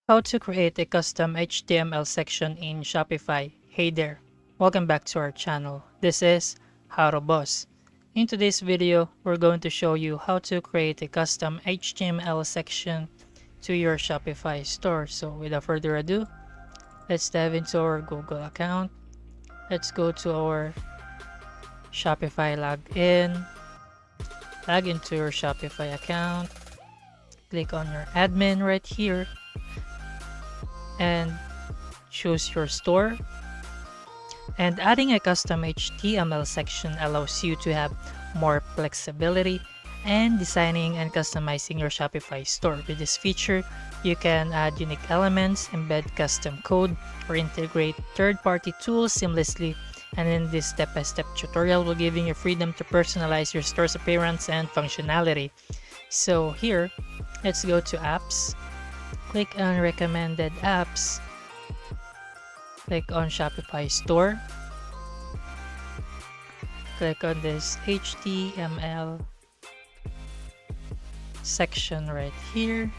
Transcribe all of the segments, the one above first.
How to create a custom HTML section in Shopify. Hey there, welcome back to our channel. This is How to Boss. In today's video, we're going to show you how to create a custom HTML section to your Shopify store. So without further ado, let's dive into our Google account. Let's go to our Shopify login. Log into your Shopify account. Click on your admin right here and choose your store. And adding a custom HTML section allows you to have more flexibility and designing and customizing your Shopify store. With this feature, you can add unique elements, embed custom code, or integrate third-party tools seamlessly. And in this step-by-step tutorial, we're giving you freedom to personalize your store's appearance and functionality. So here, let's go to apps. Click on recommended apps. Click on Shopify store. Click on this HTML section right here.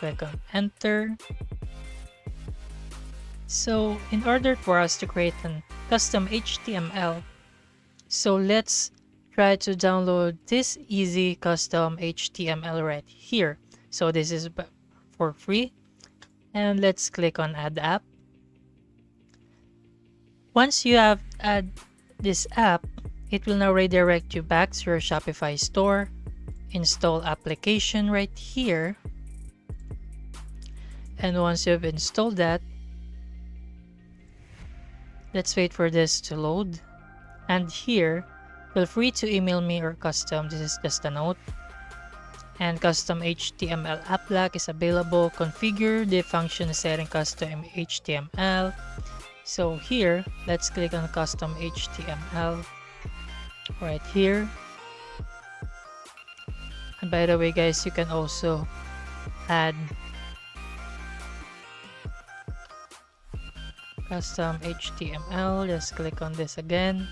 Click on enter. So in order for us to create a custom HTML, so let's try to download this easy custom HTML right here. So this is for free, and let's click on add app. Once you have add this app, it will now redirect you back to your Shopify store. Install application right here, and once you've installed that, let's wait for this to load. And here, feel free to email me or custom. This is just a note. And custom HTML app lock is available. Configure the function setting custom HTML. So here, let's click on custom HTML right here. And by the way, guys, you can also add custom HTML. Just click on this again.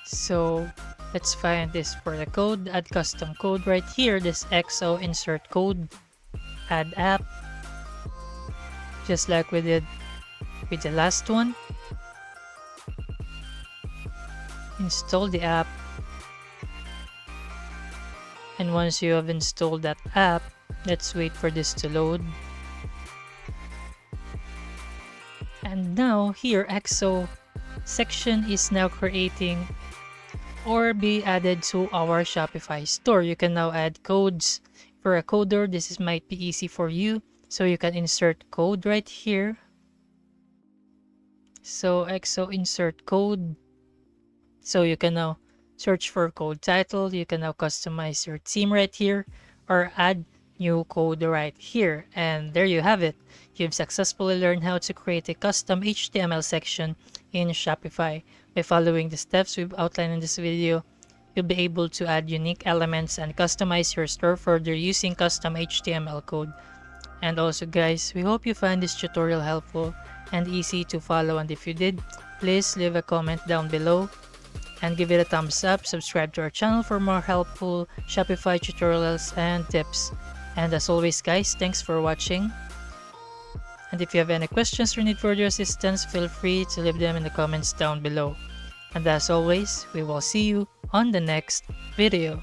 So let's find this for the code. Add custom code right here. This XO insert code. Add app. Just like we did with the last one. Install the app. And once you have installed that app, let's wait for this to load. And now here XO section is now creating or be added to our Shopify store. You can now add codes. For a coder, this might be easy for you. So you can insert code right here. So XO insert code. So you can now search for code title. You can now customize your theme right here or add new code right here. And there you have it. You've successfully learned how to create a custom HTML section in Shopify. By following the steps we've outlined in this video, you'll be able to add unique elements and customize your store further using custom HTML code. And also guys, we hope you find this tutorial helpful and easy to follow, and if you did, please leave a comment down below and give it a thumbs up. Subscribe to our channel for more helpful Shopify tutorials and tips. And as always guys, thanks for watching. And if you have any questions or need further assistance, feel free to leave them in the comments down below. And as always, we will see you on the next video.